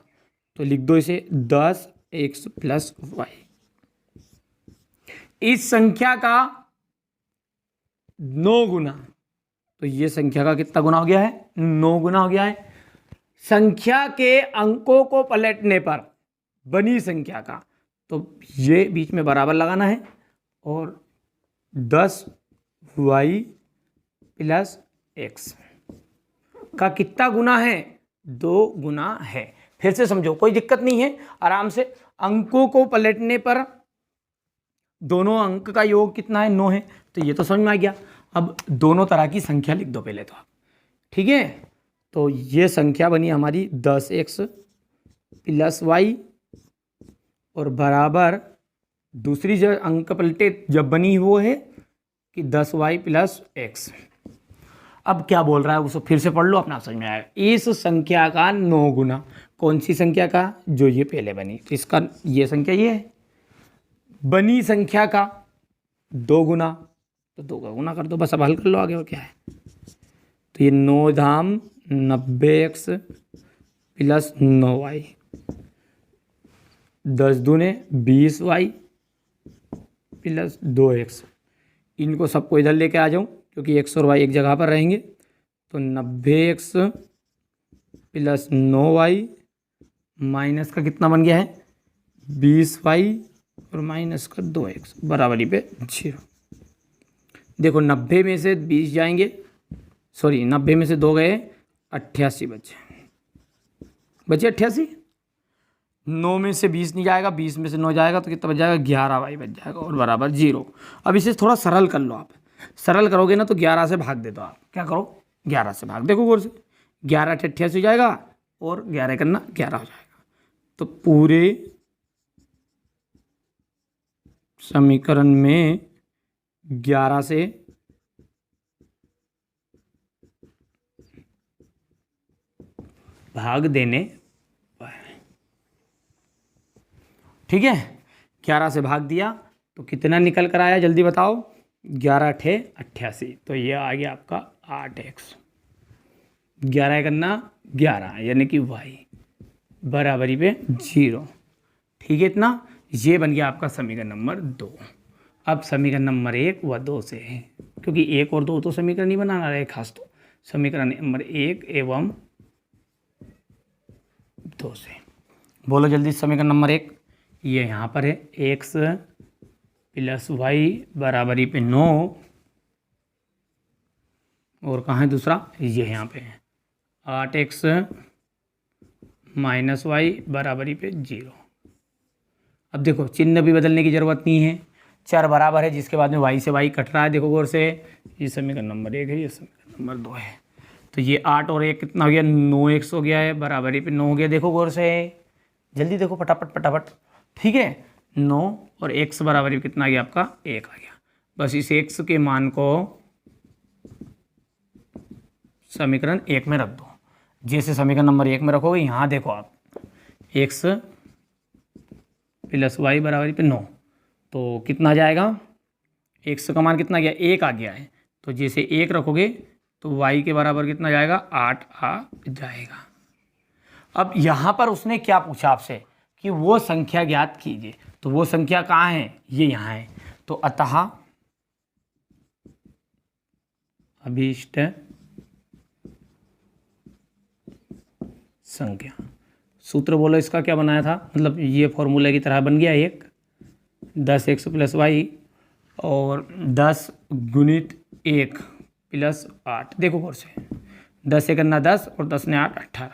तो लिख दो इसे 10x प्लस वाई। इस संख्या का 9 गुना, तो ये संख्या का कितना गुना हो गया है, 9 गुना हो गया है। संख्या के अंकों को पलटने पर बनी संख्या का, तो ये बीच में बराबर लगाना है, और 10y प्लस x का कितना गुना है, 2 गुना है। फिर से समझो, कोई दिक्कत नहीं है, आराम से। अंकों को पलटने पर दोनों अंक का योग कितना है, 9 है, तो ये तो समझ में आ गया। अब दोनों तरह की संख्या लिख दो पहले तो आप, ठीक है। तो ये संख्या बनी हमारी 10x प्लस वाई, और बराबर दूसरी जो अंक पलटे जब बनी वो है कि 10y प्लस x। अब क्या बोल रहा है उसको फिर से पढ़ लो, अपना समझ में आएगा। इस संख्या का 9 गुना, कौन सी संख्या का, जो ये पहले बनी, तो इसका ये संख्या ये है। बनी संख्या का 2 गुना, तो 2 का गुना कर दो बस। अब हल कर लो आगे, और क्या है। तो ये 9 धाम 90x plus 9y, 10 दूने 20y plus 2x। इनको सबको इधर लेके आ जाऊं, क्योंकि x और y एक जगह पर रहेंगे। तो 90x प्लस 9y माइनस का कितना बन गया है, 20y और माइनस का 2x बराबरी पे 0। देखो 90 में से 20 जाएंगे, सॉरी 90 में से 2 गए, 88 बचे 88। 9 में से 20 नहीं जाएगा, 20 में से 9 जाएगा, तो कितना बच जाएगा, 11y बच जाएगा, और बराबर 0। अब इसे थोड़ा सरल कर लो आप, सरल करोगे ना तो 11 से भाग दे दो आप। क्या करो, 11 से भाग, देखो गौर से, 11 88 हो जाएगा, और 11 करना 11 हो जाएगा। तो पूरे समीकरण में 11 से भाग देने पर, ठीक है, 11 से भाग दिया तो कितना निकल कर आया जल्दी बताओ, 11 अठे 88, तो ये आ गया आपका 8x, 11 करना 11 यानी कि y बराबरी पे 0, ठीक है इतना, ये बन गया आपका समीकरण नंबर 2। अब समीकरण नंबर 1 व 2 से है, क्योंकि 1 और 2 तो समीकरण नहीं बनाना रहे खास, तो समीकरण नंबर 1 एवं 2 से बोलो जल्दी। समीकरण नंबर 1 ये यहाँ पर है, x प्लस वाई बराबरी पे 9, और कहाँ है दूसरा, ये यहाँ पे है 8x माइनस वाई बराबरी पे 0। अब देखो चिन्ह भी बदलने की ज़रूरत नहीं है, चर बराबर है जिसके बाद में y से y कट रहा है, देखो गौर से, ये समीकरण नंबर 1 है, ये समीकरण नंबर 2 है, तो ये 8 और 1 कितना हो गया, 9x हो गया है, बराबरी पे 9 हो गया, देखो गौर से, जल्दी देखो फटाफट फटाफट, ठीक है, 9 और x बराबरी पे कितना आ गया आपका 1 आ गया। बस इस x के मान को समीकरण 1 में रख दो, जैसे समीकरण नंबर 1 में रखोगे, यहाँ देखो आप x प्लस वाई बराबरी पे 9, तो कितना आ जाएगा, x का मान कितना गया 1 आ गया है, तो जैसे 1 रखोगे तो y के बराबर कितना जाएगा 8 आ जाएगा। अब यहाँ पर उसने क्या पूछा आपसे कि वो संख्या ज्ञात कीजिए, तो वो संख्या कहाँ है, ये यहाँ है, तो अतः अभीष्ट संख्या, सूत्र बोलो इसका क्या बनाया था, मतलब ये फॉर्मूला की तरह बन गया, एक 10x प्लस वाई और 10 गुणित 1 प्लस 8, देखो गौर से, 10 से करना 10 और 10 ने 8 18,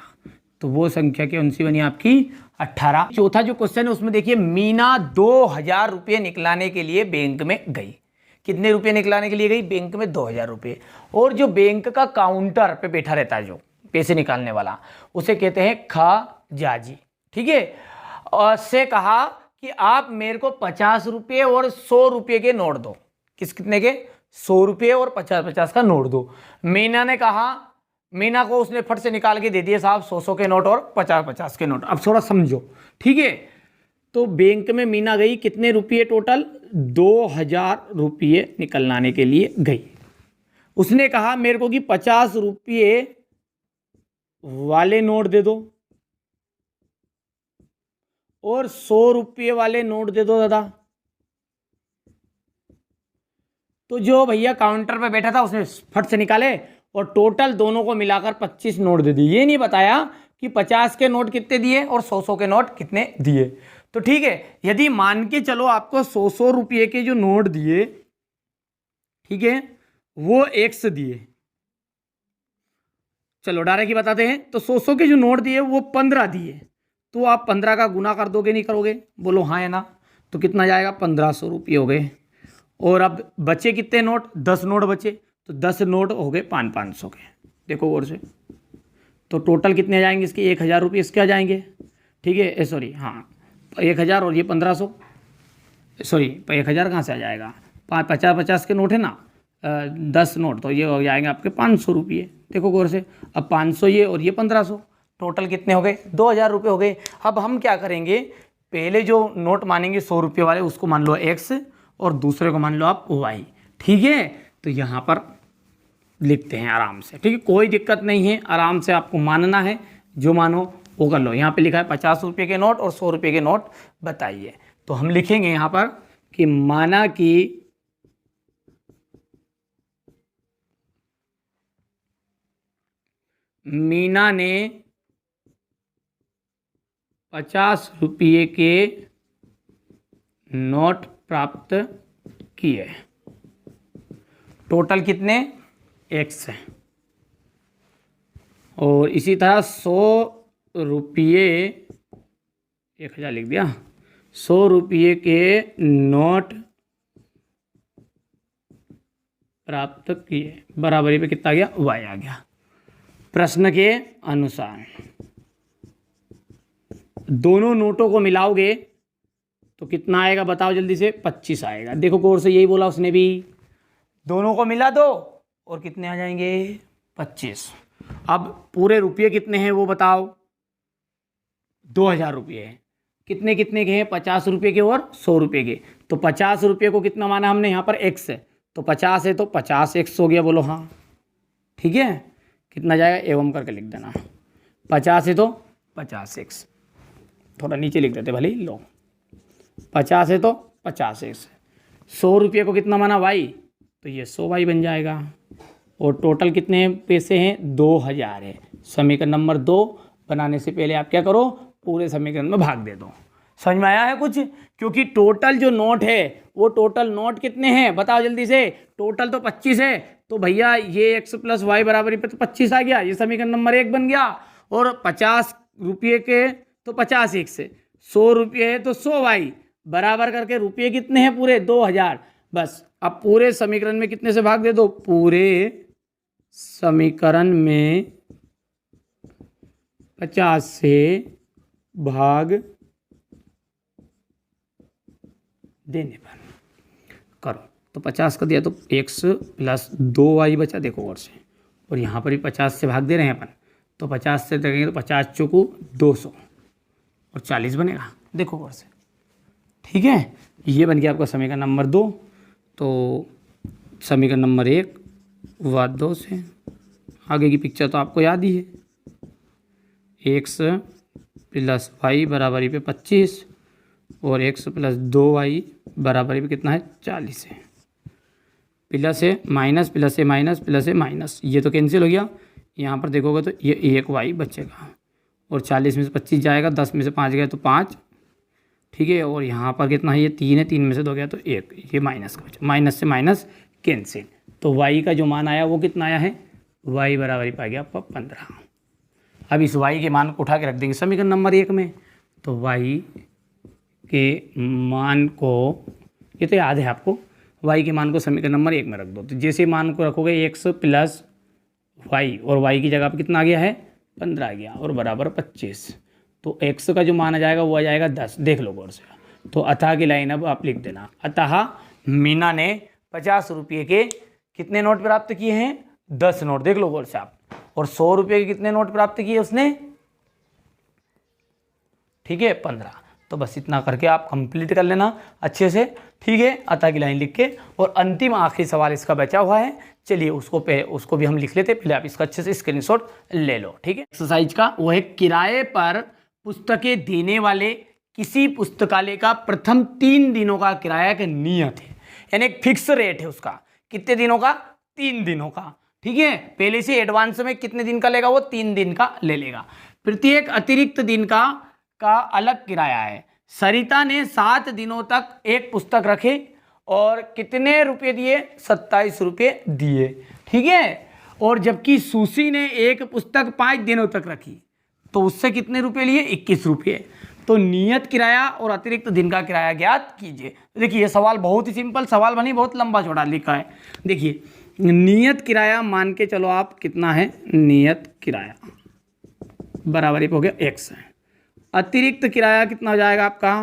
तो वो संख्या कौन सी बनी आपकी 18। चौथा जो क्वेश्चन है उसमें देखिए, मीना 2000 रुपये निकलाने के लिए बैंक में गई, कितने रुपये निकलाने के लिए गई, बैंक में 2000 रुपये, और जो बैंक का काउंटर पे बैठा रहता है जो पैसे निकालने वाला, उसे कहते हैं खजांची, ठीक है, और से कहा कि आप मेरे को 50 रुपये और 100 रुपये के नोट दो, कितने के 100 रुपये और 50-50 का नोट दो। मीना ने कहा, मीना को उसने फट से निकाल के दे दिए साहब 100-100 के नोट और 50-50 के नोट। अब थोड़ा समझो, ठीक है, तो बैंक में मीना गई, कितने रुपये टोटल 2000 रुपये निकलवाने के लिए गई। उसने कहा मेरे को कि 50 रुपये वाले नोट दे दो और 100 रुपये वाले नोट दे दो दादा। तो जो भैया काउंटर पे बैठा था उसने फट से निकाले और टोटल दोनों को मिलाकर 25 नोट दे दिए। ये नहीं बताया कि 50 के नोट कितने दिए और 100-100 के नोट कितने दिए। तो ठीक है, यदि मान के चलो आपको 100-100 रुपये के जो नोट दिए, ठीक है, वो x दिए, चलो डायरेक्ट ही बताते हैं, तो 100-100 के जो नोट दिए वो 15 दिए, तो आप 15 का गुना कर दोगे नहीं करोगे, बोलो हाँ या ना, तो कितना जाएगा 1500 रुपये हो गए। और अब बचे कितने नोट, 10 नोट बचे, तो 10 नोट हो गए 500 के, देखो और से, तो टोटल कितने आ जाएंगे इसके 1000 रुपये इसके आ जाएंगे, ठीक है, सॉरी हाँ 1000 और ये 1500, सॉरी 1000 कहाँ से आ जाएगा, 50-50 के नोट है ना, 10 नोट, तो ये हो जाएंगे आपके 500 रुपये, देखो गौर से। अब 500 ये और ये 1500, टोटल कितने हो गए 2000 रुपये हो गए। अब हम क्या करेंगे, पहले जो नोट मानेंगे 100 रुपये वाले उसको मान लो x और दूसरे को मान लो आप y, ठीक है, तो यहाँ पर लिखते हैं आराम से, ठीक है, कोई दिक्कत नहीं है, आराम से आपको मानना है, जो मानो वो कर लो। यहाँ पे लिखा है 50 रुपये के नोट और 100 रुपये के नोट बताइए, तो हम लिखेंगे यहाँ पर कि माना कि मीना ने 50 रुपये के नोट प्राप्त किए, टोटल कितने x है, और इसी तरह 100 रुपये 1000 लिख दिया, 100 रुपये के नोट प्राप्त किए, बराबरी पे कितना आ गया y आ गया। प्रश्न के अनुसार दोनों नोटों को मिलाओगे तो कितना आएगा बताओ जल्दी से, 25 आएगा। देखो गौर से, यही बोला उसने भी, दोनों को मिला दो और कितने आ जाएंगे, 25। अब पूरे रुपये कितने हैं वो बताओ, 2000 रुपये हैं। कितने कितने के हैं, 50 रुपये के और 100 रुपये के। तो 50 रुपये को कितना माना हमने, यहाँ पर x है तो 50 है तो 50x हो गया, बोलो हाँ। ठीक है, कितना जाएगा एवं करके लिख देना, 50 है तो 50x, थोड़ा नीचे लिख देते भले ही, लो 50 है तो 50x। 100 रुपये को कितना माना y, तो ये 100y बन जाएगा। और टोटल कितने पैसे हैं, 2000 है। समीकरण नंबर 2 बनाने से पहले आप क्या करो, पूरे समीकरण में भाग दे दो। समझ में आया है कुछ, क्योंकि टोटल जो नोट है वो टोटल नोट कितने हैं बताओ जल्दी से, टोटल तो 25 है, तो भैया ये x प्लस वाई बराबर पे तो 25 आ गया, ये समीकरण नंबर 1 बन गया। और 50 रुपये के तो 50x है, 100 रुपये है तो 100y, बराबर करके रुपये कितने हैं पूरे, 2000। बस अब पूरे समीकरण में कितने से भाग दे दो, पूरे समीकरण में 50 से भाग देने पर करो तो 50 का दिया तो x प्लस 2y बचा, देखो और से, और यहाँ पर भी 50 से भाग दे रहे हैं अपन, तो 50 से देखेंगे तो 50 चौको 200 और 40 बनेगा, देखो और से। ठीक है, ये बन गया आपका समीकरण नंबर 2। तो समीकरण नंबर 1 व 2 से आगे की पिक्चर तो आपको याद ही है, x प्लस वाई बराबरी पे 25 और x प्लस 2y बराबरी पे कितना है, 40 है। प्लस है माइनस, प्लस है माइनस, प्लस है माइनस, ये तो कैंसिल हो गया। यहाँ पर देखोगे तो ये 1y बचेगा और 40 में से 25 जाएगा, 10 में से 5 गया तो 5। ठीक है, और यहाँ पर कितना है, ये 3 है, 3 में से 2 गया तो 1, ये माइनस का बचा, माइनस से माइनस कैंसिल। तो y का जो मान आया वो कितना आया है, y बराबरी पा गया आपका 15। अब इस y के मान को उठा के रख देंगे समीकरण नंबर 1 में, तो y के मान को, ये तो याद है आपको, y के मान को समीकरण नंबर 1 में रख दो। तो जैसे मान को रखोगे x प्लस वाई, और y की जगह पर कितना आ गया है, 15 आ गया, और बराबर 25। तो x का जो मान आ जाएगा वो आ जाएगा 10, देख लो गौर से। तो अतः की लाइन अब आप लिख देना, अतः मीना ने 50 रुपये के कितने नोट प्राप्त किए हैं, 10 नोट, देख लो गौर से आप। और 100 रुपये के कितने नोट प्राप्त किए उसने, ठीक है 15। तो बस इतना करके आप कंप्लीट कर लेना अच्छे से। ठीक है, अतः की लाइन लिख के, और अंतिम आखिरी सवाल इसका बचा हुआ है, चलिए उसको भी हम लिख लेते, पहले आप इसका अच्छे से स्क्रीनशॉट ले लो। ठीक है, एक्सरसाइज का वो है, किराए पर पुस्तकें देने वाले किसी पुस्तकालय का प्रथम 3 दिनों का किराया का नियत है, यानी एक फिक्स रेट है उसका, कितने दिनों का, 3 दिनों का। ठीक है, पहले से एडवांस में कितने दिन का लेगा, वो 3 दिन का ले लेगा। प्रत्येक अतिरिक्त दिन का अलग किराया है। सरिता ने 7 दिनों तक एक पुस्तक रखे और कितने रुपए दिए, 27 रुपये दिए। ठीक है, और जबकि सुशी ने एक पुस्तक 5 दिनों तक रखी तो उससे कितने रुपए लिए, 21 रुपये। तो नियत किराया और अतिरिक्त दिन का किराया ज्ञात कीजिए। देखिए सवाल बहुत ही सिंपल सवाल बनी, बहुत लंबा चौड़ा लिखा है। देखिए नियत किराया मान के चलो आप, कितना है नियत किराया, बराबर हो गया x है। अतिरिक्त किराया कितना हो जाएगा आपका,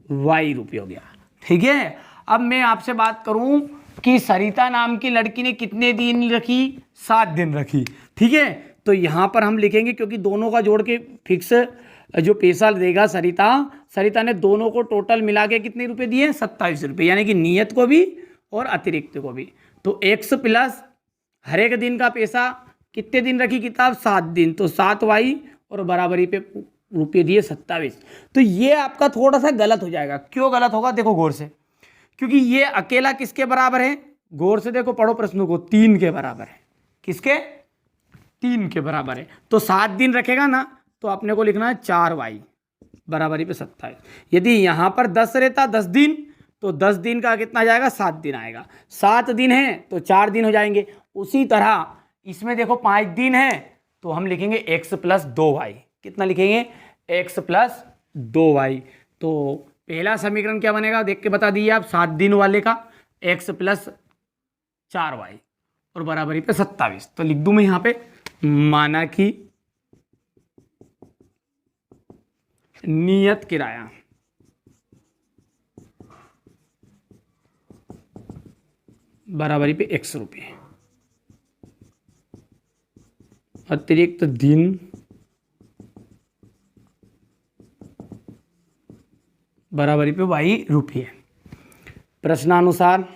y रुपये हो गया। ठीक है, अब मैं आपसे बात करूं कि सरिता नाम की लड़की ने कितने दिन रखी, 7 दिन रखी। ठीक है, तो यहाँ पर हम लिखेंगे, क्योंकि दोनों का जोड़ के फिक्स जो पैसा देगा सरिता ने दोनों को टोटल मिला के कितने रुपए दिए, 27 रुपये, यानी कि नियत को भी और अतिरिक्त को भी। तो x प्लस हर एक दिन का पैसा, कितने दिन रखी किताब, 7 दिन, तो 7y और बराबरी पे रुपये दिए 27। तो ये आपका थोड़ा सा गलत हो जाएगा। क्यों गलत होगा, देखो गौर से, क्योंकि ये अकेला किसके बराबर है, गौर से देखो, पढ़ो प्रश्नों को, 3 के बराबर है। किसके, 3 के बराबर है। तो 7 दिन रखेगा ना, तो अपने को लिखना है 4y बराबरी पे 27। यदि यहाँ पर 10 रहता, 10 दिन, तो 10 दिन का कितना जाएगा, 7 दिन आएगा। 7 दिन है तो 4 दिन हो जाएंगे। उसी तरह इसमें देखो 5 दिन है, तो हम लिखेंगे x प्लस 2y, कितना लिखेंगे, x प्लस 2y। तो पहला समीकरण क्या बनेगा, देख के बता दीजिए आप, 7 दिन वाले का x प्लस 4y और बराबरी पे 27। तो लिख दूं मैं यहाँ पे, माना कि नियत किराया बराबरी पे 100 रुपये, अतिरिक्त दिन बराबरी पे वाई रुपये। प्रश्नानुसार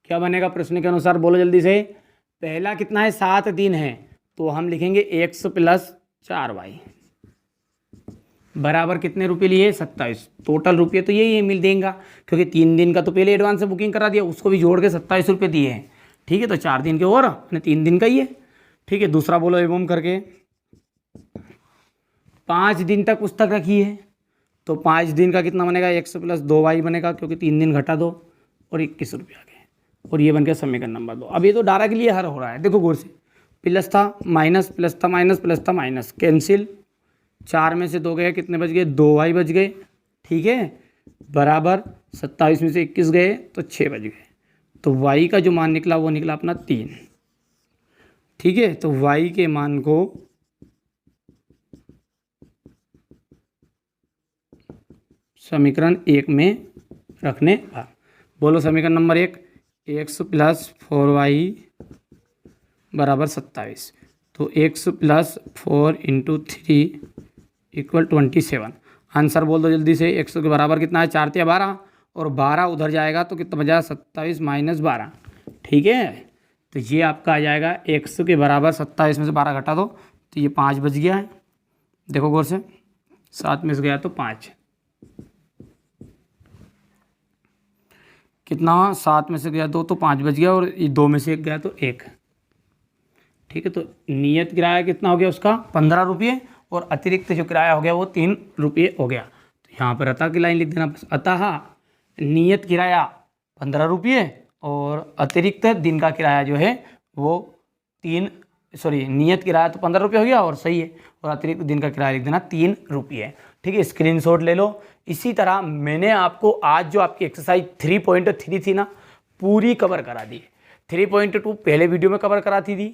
क्या बनेगा? प्रश्न के अनुसार बोलो जल्दी से। पहला कितना है? 7 दिन है, तो हम लिखेंगे x प्लस 4y बराबर कितने रुपये लिए? 27। टोटल रुपये तो यही मिल देगा, क्योंकि 3 दिन का तो पहले एडवांस से बुकिंग करा दिया, उसको भी जोड़ के 27 रुपये दिए हैं। ठीक है, तो 4 दिन के और 3 दिन का ही है। ठीक है, दूसरा बोलो एवं करके 5 दिन तक पुस्तक रखी है, तो 5 दिन का कितना बनेगा? x प्लस 2y बनेगा, क्योंकि 3 दिन घटा दो और 21 रुपये आ गए, और ये बन गया समीकरण नंबर 2। अब ये तो डायरेक्ट के लिए हर हो रहा है, देखो गौर से। प्लस था माइनस, प्लस था माइनस, प्लस था माइनस, कैंसिल। 4 में से 2 गए, कितने बच गए? 2y बच गए। ठीक है, बराबर 27 में से 21 गए तो 6 बच गए। तो y का जो मान निकला वो निकला अपना 3। ठीक है, तो y के मान को समीकरण 1 में रखने पर, बोलो समीकरण नंबर 1, x प्लस 4y बराबर 27, तो x plus 4 into 3 equal 27। Answer बोल दो जल्दी से। x के बराबर कितना है? 4 या 12, और 12 उधर जाएगा तो कितना बचा? 27 माइनस 12। ठीक है, तो ये आपका आ जाएगा x के बराबर 27 में से 12 घटा दो तो ये 5 बच गया है। देखो गौर से, 7 में से गया तो 5, कितना? 7 में से गया 2 तो 5 बच गया, और 2 में से 1 गया तो 1। ठीक है, तो नियत किराया कितना हो गया उसका? 15 रुपये, और अतिरिक्त जो किराया हो गया वो 3 रुपये हो गया। तो यहाँ पर अतः की लाइन लिख देना बस। अतः नियत किराया 15 रुपये, और अतिरिक्त दिन का किराया जो है वो नियत किराया तो 15 रुपये हो गया, और सही है, और अतिरिक्त दिन का किराया लिख देना 3 रुपये। ठीक है, स्क्रीनशॉट ले लो। इसी तरह मैंने आपको आज जो आपकी एक्सरसाइज 3.3 थी ना, पूरी कवर करा दी। 3.2 पहले वीडियो में कवर कराती थी,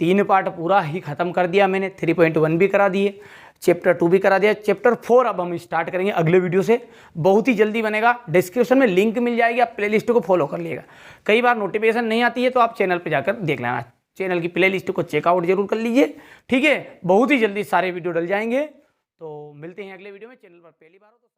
3 पार्ट पूरा ही खत्म कर दिया मैंने। 3.1 भी करा दिए, चैप्टर 2 भी करा दिया, चैप्टर 4 अब हम स्टार्ट करेंगे अगले वीडियो से, बहुत ही जल्दी बनेगा। डिस्क्रिप्शन में लिंक मिल जाएगी, आप प्लेलिस्ट को फॉलो कर लीजिएगा। कई बार नोटिफिकेशन नहीं आती है तो आप चैनल पर जाकर देख लेना, चैनल की प्लेलिस्ट को चेकआउट जरूर कर लीजिए। ठीक है, बहुत ही जल्दी सारे वीडियो डल जाएंगे। तो मिलते हैं अगले वीडियो में। चैनल पर पहली बार हो तो